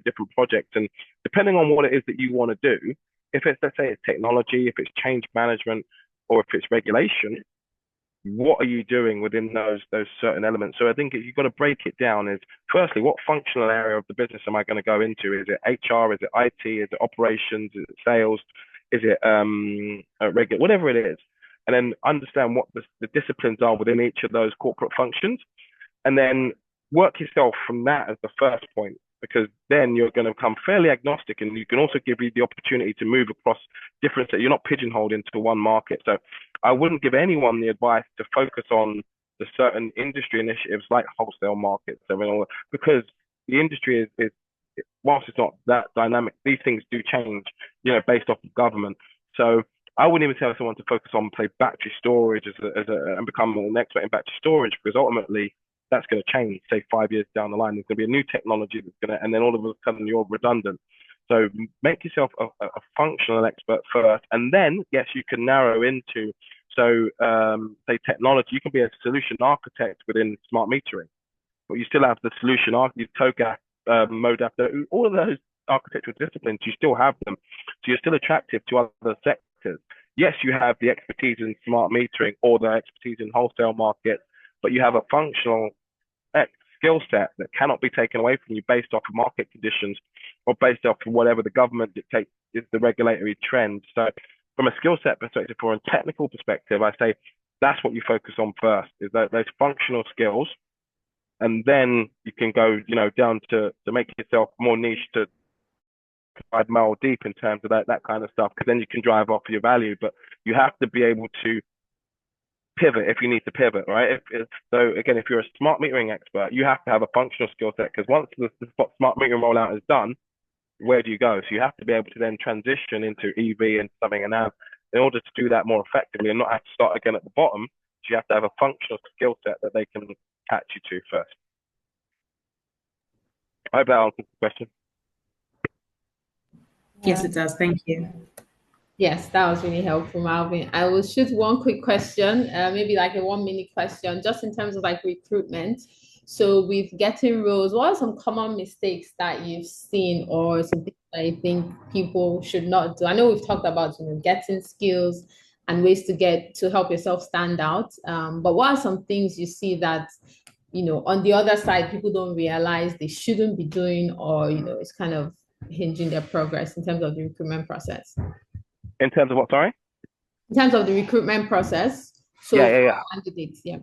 different projects. And depending on what it is that you want to do, if it's, let's say it's technology, if it's change management, or if it's regulation, what are you doing within those certain elements? So I think you've got to break it down is, firstly, what functional area of the business am I going to go into? Is it HR? Is it IT? Is it operations? Is it sales? Is it whatever it is? And then understand what the disciplines are within each of those corporate functions, and then work yourself from that as the first point, because then you're going to become fairly agnostic, and you can also give you the opportunity to move across different, so you're not pigeonholed into one market. So I wouldn't give anyone the advice to focus on the certain industry initiatives like wholesale markets, because the industry is whilst it's not that dynamic, these things do change, based off of government. So I wouldn't even tell someone to focus on, say, battery storage and become an expert in battery storage, because ultimately that's going to change. Say 5 years down the line, there's going to be a new technology that's going to, and then all of a sudden you're redundant. So make yourself a functional expert first, and then yes, you can narrow into, so say technology. You can be a solution architect within smart metering, but you still have the solution architect, TOGAF, MODAF, all of those architectural disciplines. You still have them, so you're still attractive to other sectors. Yes, you have the expertise in smart metering or the expertise in wholesale markets, but you have a functional skill set that cannot be taken away from you based off of market conditions or based off of whatever the government dictates is the regulatory trend. So from a skill set perspective or a technical perspective, I say that's what you focus on first, is those functional skills. And then you can go, down to make yourself more niche, to provide more deep in terms of that kind of stuff, because then you can drive off your value. But you have to be able to pivot if you need to pivot, right? So again, if you're a smart metering expert, you have to have a functional skill set, because once the smart metering rollout is done, where do you go? So you have to be able to then transition into EV and something, and have in order to do that more effectively and not have to start again at the bottom, you have to have a functional skill set that they can catch you to first. I hope that answers the question. Yes, it does. Thank you. Yes, that was really helpful, Malvin. I will shoot one quick question, maybe like a 1 minute question, just in terms of like recruitment. So with getting roles, what are some common mistakes that you've seen or something that you think people should not do? I know we've talked about, getting skills and ways to help yourself stand out. But what are some things you see that, on the other side, people don't realize they shouldn't be doing, or, it's kind of hinging their progress in terms of the recruitment process? In terms of what, sorry? In terms of the recruitment process. So yeah. candidates, yeah.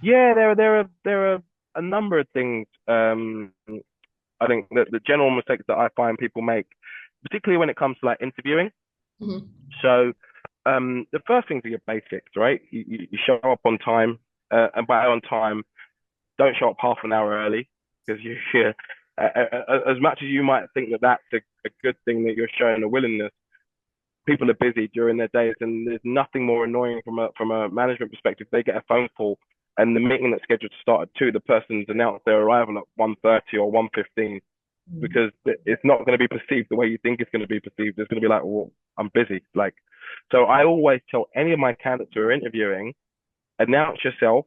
Yeah, there are a number of things. I think that the general mistakes that I find people make, particularly when it comes to like interviewing. Mm-hmm. So the first things are your basics, right? You show up on time, and by on time, don't show up half an hour early, because you as much as you might think that that's a good thing that you're showing a willingness, people are busy during their days, and there's nothing more annoying from a management perspective. They get a phone call and the meeting that's scheduled to start at 2, the person's announced their arrival at 1:30 or 1:15, because it's not going to be perceived the way you think it's going to be perceived. It's going to be like, well, I'm busy. Like, so I always tell any of my candidates who are interviewing, announce yourself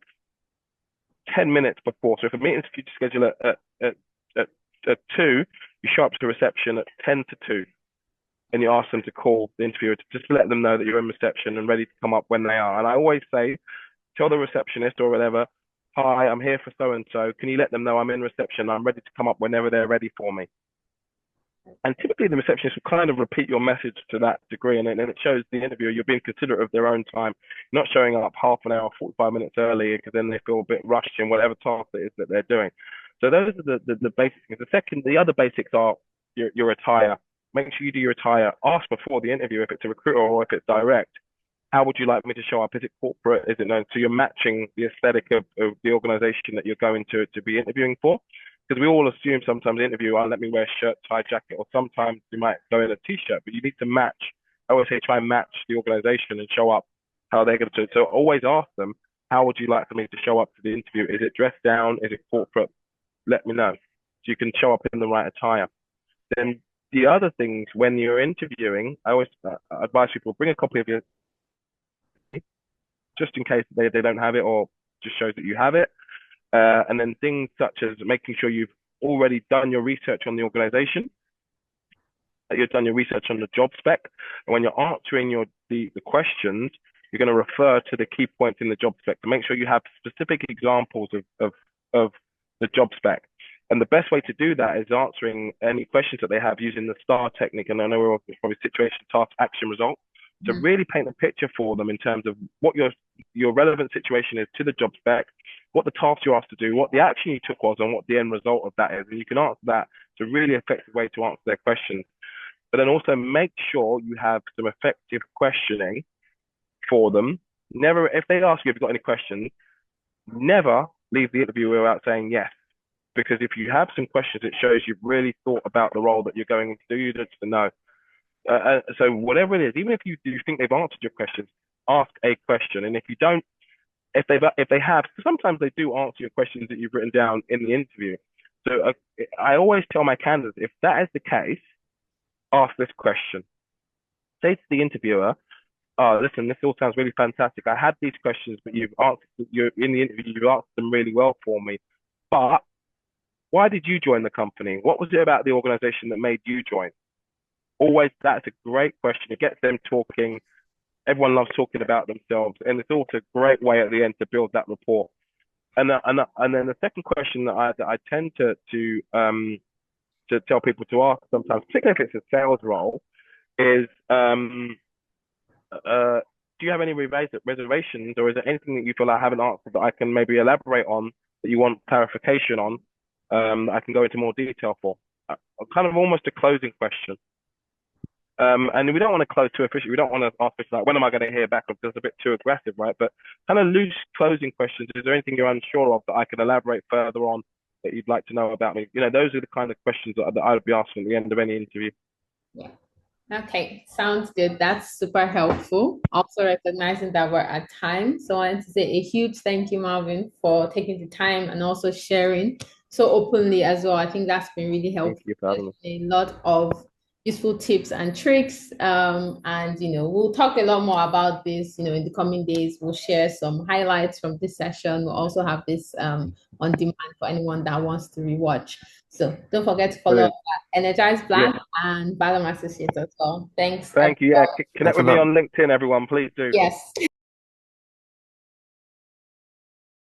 10 minutes before. So if a meeting's scheduled at 2, you show up to reception at 10 to 2. And you ask them to call the interviewer to just let them know that you're in reception and ready to come up when they are. And I always say, tell the receptionist or whatever, hi, I'm here for so-and-so. Can you let them know I'm in reception? I'm ready to come up whenever they're ready for me. And typically the receptionist will kind of repeat your message to that degree. And then it shows the interviewer you're being considerate of their own time, not showing up half an hour, 45 minutes early, because then they feel a bit rushed in whatever task it is that they're doing. So those are the basic things. The other basics are your attire. Make sure you do your attire. Ask before the interview if it's a recruiter or if it's direct. How would you like me to show up? Is it corporate? Is it known? So you're matching the aesthetic of the organization that you're going to be interviewing for. Because we all assume sometimes the interview, let me wear a shirt, tie, jacket, or sometimes you might go in a t-shirt, but you need to match. I always say try and match the organization and show up how they're going to. So always ask them, how would you like for me to show up to the interview? Is it dressed down? Is it corporate? Let me know. So you can show up in the right attire. Then the other things, when you're interviewing, I always advise people, bring a copy of your, just in case they don't have it, or just shows that you have it. And then things such as making sure you've already done your research on the organization, that you've done your research on the job spec. And when you're answering the questions, you're going to refer to the key points in the job spec to make sure you have specific examples of the job spec. And the best way to do that is answering any questions that they have using the STAR technique. And I know we're probably situation, task, action, result. To really paint a picture for them in terms of what your relevant situation is to the job spec, what the task you're asked to do, what the action you took was, and what the end result of that is. And you can answer that. It's a really effective way to answer their questions. But then also make sure you have some effective questioning for them. Never, if they ask you if you've got any questions, never leave the interview without saying yes. Because if you have some questions, it shows you've really thought about the role that you're going to do. You need to know. So whatever it is, even if you do think they've answered your questions, ask a question. And if you don't, if they have, sometimes they do answer your questions that you've written down in the interview. So I always tell my candidates, if that is the case, ask this question. Say to the interviewer, listen, this all sounds really fantastic. I had these questions, but you've answered, in the interview, you've answered them really well for me. But why did you join the company? What was it about the organization that made you join? Always, that's a great question. It gets them talking. Everyone loves talking about themselves, and it's also a great way at the end to build that rapport. And then the second question that I tend to tell people to ask sometimes, particularly if it's a sales role, is do you have any reservations, or is there anything that you feel I haven't answered that I can maybe elaborate on, that you want clarification on, that I can go into more detail for? Kind of almost a closing question. And we don't want to close too officially. We don't want to ask this like, when am I going to hear back? Because it's a bit too aggressive, right? But kind of loose closing questions. Is there anything you're unsure of that I can elaborate further on that you'd like to know about me? Those are the kind of questions that I would be asking at the end of any interview. Yeah. Okay, sounds good. That's super helpful. Also recognizing that we're at time. So I want to say a huge thank you, Malvin, for taking the time and also sharing so openly as well. I think that's been really helpful. Thank you for having me. A lot of useful tips and tricks. And we'll talk a lot more about this, in the coming days. We'll share some highlights from this session. We'll also have this on demand for anyone that wants to rewatch. So don't forget to follow Energyz Black and Ballum Associates as well. Thanks. Thank you. Yeah, connect with me on LinkedIn, everyone. Please do. Yes.